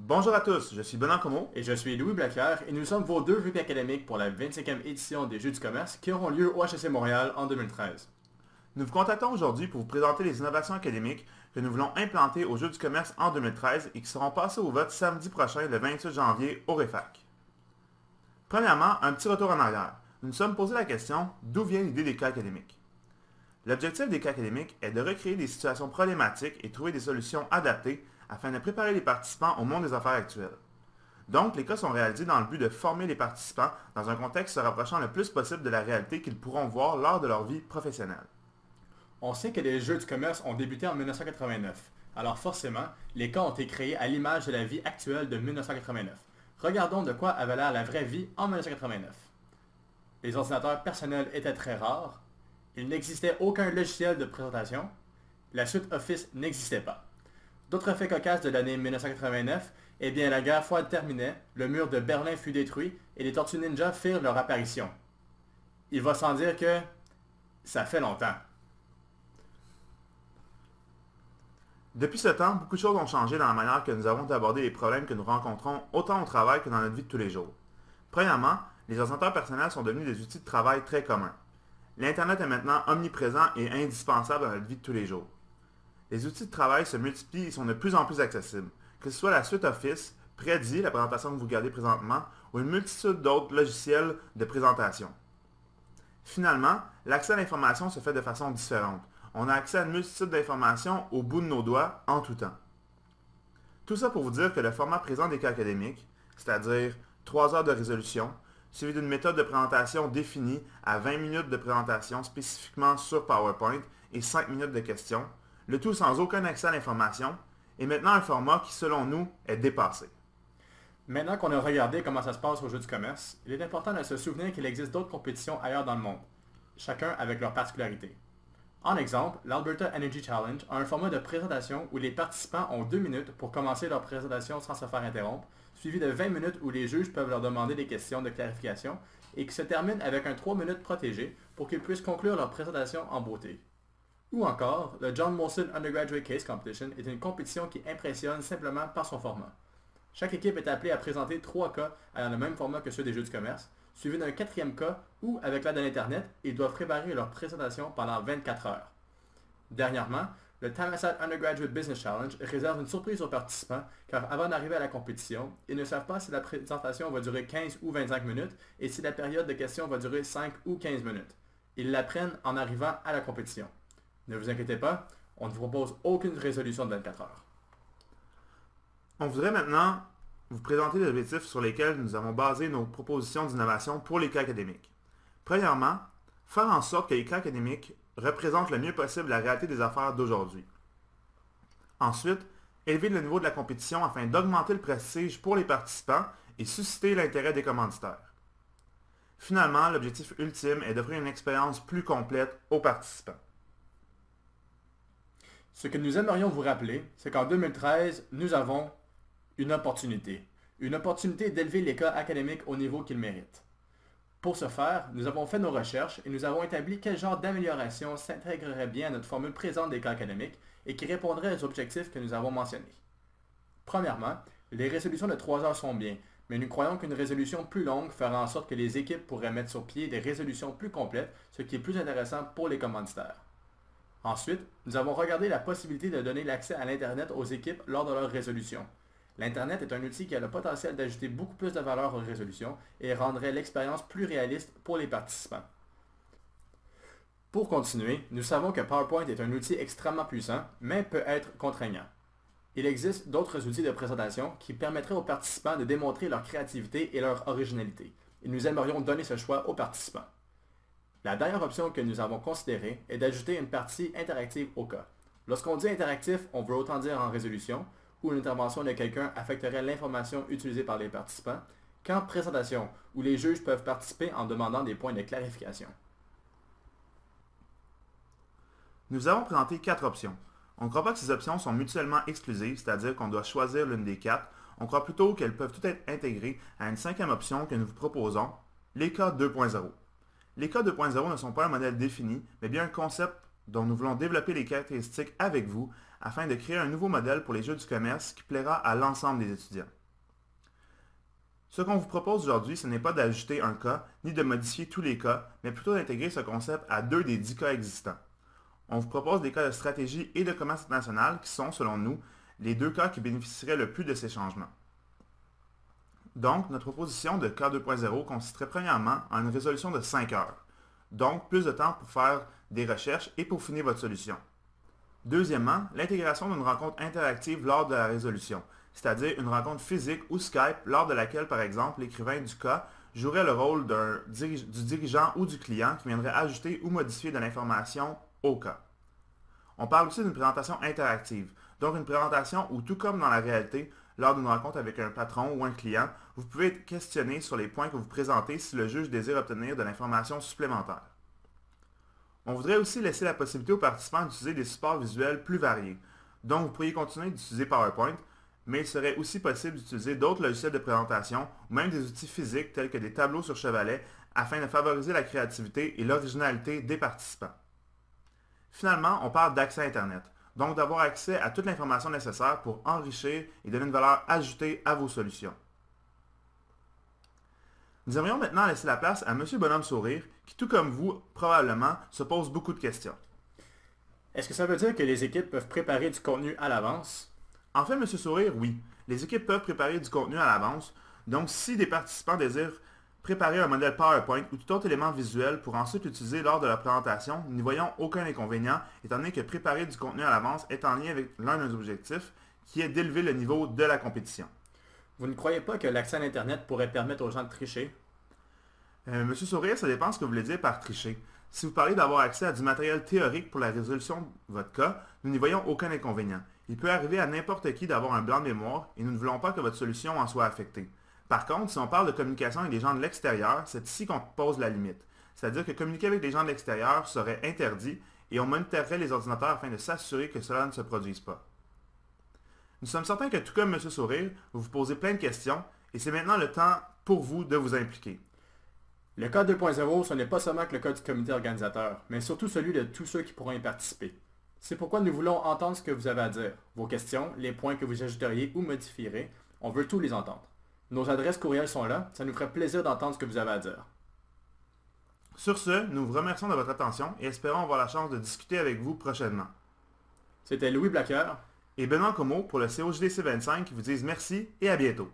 Bonjour à tous, je suis Benoît Como. Et je suis Louis Blaquière et nous sommes vos deux VP académiques pour la 25e édition des Jeux du commerce qui auront lieu au HEC Montréal en 2013. Nous vous contactons aujourd'hui pour vous présenter les innovations académiques que nous voulons implanter aux Jeux du commerce en 2013 et qui seront passées au vote samedi prochain, le 28 janvier, au REFAC. Premièrement, un petit retour en arrière. Nous nous sommes posé la question, d'où vient l'idée des cas académiques? L'objectif des cas académiques est de recréer des situations problématiques et trouver des solutions adaptées afin de préparer les participants au monde des affaires actuelles. Donc, les cas sont réalisés dans le but de former les participants dans un contexte se rapprochant le plus possible de la réalité qu'ils pourront voir lors de leur vie professionnelle. On sait que les Jeux du commerce ont débuté en 1989, alors forcément, les cas ont été créés à l'image de la vie actuelle de 1989. Regardons de quoi avait l'air la vraie vie en 1989. Les ordinateurs personnels étaient très rares, il n'existait aucun logiciel de présentation, la suite Office n'existait pas. D'autres faits cocasses de l'année 1989, eh bien la guerre froide terminait, le mur de Berlin fut détruit et les Tortues Ninja firent leur apparition. Il va sans dire que ça fait longtemps. Depuis ce temps, beaucoup de choses ont changé dans la manière que nous avons d'aborder les problèmes que nous rencontrons autant au travail que dans notre vie de tous les jours. Premièrement, les ordinateurs personnels sont devenus des outils de travail très communs. L'Internet est maintenant omniprésent et indispensable dans notre vie de tous les jours. Les outils de travail se multiplient et sont de plus en plus accessibles, que ce soit la suite Office, Prezi, la présentation que vous regardez présentement, ou une multitude d'autres logiciels de présentation. Finalement, l'accès à l'information se fait de façon différente. On a accès à une multitude d'informations au bout de nos doigts, en tout temps. Tout ça pour vous dire que le format présent des cas académiques, c'est-à-dire 3 heures de résolution, suivi d'une méthode de présentation définie à 20 minutes de présentation spécifiquement sur PowerPoint et 5 minutes de questions, le tout sans aucun accès à l'information, est maintenant un format qui, selon nous, est dépassé. Maintenant qu'on a regardé comment ça se passe au jeu du commerce, il est important de se souvenir qu'il existe d'autres compétitions ailleurs dans le monde, chacun avec leurs particularités. En exemple, l'Alberta Energy Challenge a un format de présentation où les participants ont 2 minutes pour commencer leur présentation sans se faire interrompre, suivi de 20 minutes où les juges peuvent leur demander des questions de clarification et qui se termine avec un 3 minutes protégé pour qu'ils puissent conclure leur présentation en beauté. Ou encore, le John Molson Undergraduate Case Competition est une compétition qui impressionne simplement par son format. Chaque équipe est appelée à présenter 3 cas ayant le même format que ceux des Jeux du commerce, suivi d'un 4e cas où, avec l'aide de l'Internet, ils doivent préparer leur présentation pendant 24 heures. Dernièrement, le Thammasat Undergraduate Business Challenge réserve une surprise aux participants car avant d'arriver à la compétition, ils ne savent pas si la présentation va durer 15 ou 25 minutes et si la période de questions va durer 5 ou 15 minutes. Ils l'apprennent en arrivant à la compétition. Ne vous inquiétez pas, on ne vous propose aucune résolution de 24 heures. On voudrait maintenant vous présenter les objectifs sur lesquels nous avons basé nos propositions d'innovation pour les cas académiques. Premièrement, faire en sorte que les cas académiques représentent le mieux possible la réalité des affaires d'aujourd'hui. Ensuite, élever le niveau de la compétition afin d'augmenter le prestige pour les participants et susciter l'intérêt des commanditaires. Finalement, l'objectif ultime est d'offrir une expérience plus complète aux participants. Ce que nous aimerions vous rappeler, c'est qu'en 2013, nous avons une opportunité. Une opportunité d'élever les cas académiques au niveau qu'ils méritent. Pour ce faire, nous avons fait nos recherches et nous avons établi quel genre d'amélioration s'intégrerait bien à notre formule présente des cas académiques et qui répondrait aux objectifs que nous avons mentionnés. Premièrement, les résolutions de 3 heures sont bien, mais nous croyons qu'une résolution plus longue fera en sorte que les équipes pourraient mettre sur pied des résolutions plus complètes, ce qui est plus intéressant pour les commanditaires. Ensuite, nous avons regardé la possibilité de donner l'accès à l'Internet aux équipes lors de leur résolution. L'Internet est un outil qui a le potentiel d'ajouter beaucoup plus de valeur aux résolutions et rendrait l'expérience plus réaliste pour les participants. Pour continuer, nous savons que PowerPoint est un outil extrêmement puissant, mais peut être contraignant. Il existe d'autres outils de présentation qui permettraient aux participants de démontrer leur créativité et leur originalité, et nous aimerions donner ce choix aux participants. La dernière option que nous avons considérée est d'ajouter une partie interactive au cas. Lorsqu'on dit interactif, on veut autant dire en résolution, où une intervention de quelqu'un affecterait l'information utilisée par les participants, qu'en présentation, où les juges peuvent participer en demandant des points de clarification. Nous avons présenté 4 options. On ne croit pas que ces options sont mutuellement exclusives, c'est-à-dire qu'on doit choisir l'une des 4. On croit plutôt qu'elles peuvent toutes être intégrées à une 5e option que nous vous proposons, les cas 2.0. Les cas 2.0 ne sont pas un modèle défini, mais bien un concept dont nous voulons développer les caractéristiques avec vous afin de créer un nouveau modèle pour les jeux du commerce qui plaira à l'ensemble des étudiants. Ce qu'on vous propose aujourd'hui, ce n'est pas d'ajouter un cas, ni de modifier tous les cas, mais plutôt d'intégrer ce concept à 2 des 10 cas existants. On vous propose des cas de stratégie et de commerce international qui sont, selon nous, les 2 cas qui bénéficieraient le plus de ces changements. Donc, notre proposition de cas 2.0 consisterait premièrement en une résolution de 5 heures, donc plus de temps pour faire des recherches et pour finir votre solution. Deuxièmement, l'intégration d'une rencontre interactive lors de la résolution, c'est-à-dire une rencontre physique ou Skype lors de laquelle, par exemple, l'écrivain du cas jouerait le rôle du dirigeant ou du client qui viendrait ajouter ou modifier de l'information au cas. On parle aussi d'une présentation interactive, donc une présentation où, tout comme dans la réalité, lors d'une rencontre avec un patron ou un client, vous pouvez être questionné sur les points que vous présentez si le juge désire obtenir de l'information supplémentaire. On voudrait aussi laisser la possibilité aux participants d'utiliser des supports visuels plus variés. Donc, vous pourriez continuer d'utiliser PowerPoint, mais il serait aussi possible d'utiliser d'autres logiciels de présentation ou même des outils physiques tels que des tableaux sur chevalet afin de favoriser la créativité et l'originalité des participants. Finalement, on parle d'accès à Internet, donc d'avoir accès à toute l'information nécessaire pour enrichir et donner une valeur ajoutée à vos solutions. Nous aimerions maintenant laisser la place à M. Bonhomme Sourire, qui, tout comme vous, probablement, se pose beaucoup de questions. Est-ce que ça veut dire que les équipes peuvent préparer du contenu à l'avance? En fait, M. Sourire, oui. Les équipes peuvent préparer du contenu à l'avance, donc si des participants désirent préparer un modèle PowerPoint ou tout autre élément visuel pour ensuite l'utiliser lors de la présentation, nous n'y voyons aucun inconvénient, étant donné que préparer du contenu à l'avance est en lien avec l'un de nos objectifs, qui est d'élever le niveau de la compétition. Vous ne croyez pas que l'accès à l'Internet pourrait permettre aux gens de tricher? Monsieur Sourire, ça dépend ce que vous voulez dire par tricher. Si vous parlez d'avoir accès à du matériel théorique pour la résolution de votre cas, nous n'y voyons aucun inconvénient. Il peut arriver à n'importe qui d'avoir un blanc de mémoire et nous ne voulons pas que votre solution en soit affectée. Par contre, si on parle de communication avec des gens de l'extérieur, c'est ici qu'on pose la limite. C'est-à-dire que communiquer avec des gens de l'extérieur serait interdit et on monitorerait les ordinateurs afin de s'assurer que cela ne se produise pas. Nous sommes certains que tout comme M. Sourire, vous vous posez plein de questions et c'est maintenant le temps pour vous de vous impliquer. Le code 2.0, ce n'est pas seulement que le code du comité organisateur, mais surtout celui de tous ceux qui pourront y participer. C'est pourquoi nous voulons entendre ce que vous avez à dire, vos questions, les points que vous ajouteriez ou modifierez, on veut tous les entendre. Nos adresses courriels sont là, ça nous ferait plaisir d'entendre ce que vous avez à dire. Sur ce, nous vous remercions de votre attention et espérons avoir la chance de discuter avec vous prochainement. C'était Louis Blacker Et Benoît Comeau pour le COJDC 25 qui vous disent merci et à bientôt.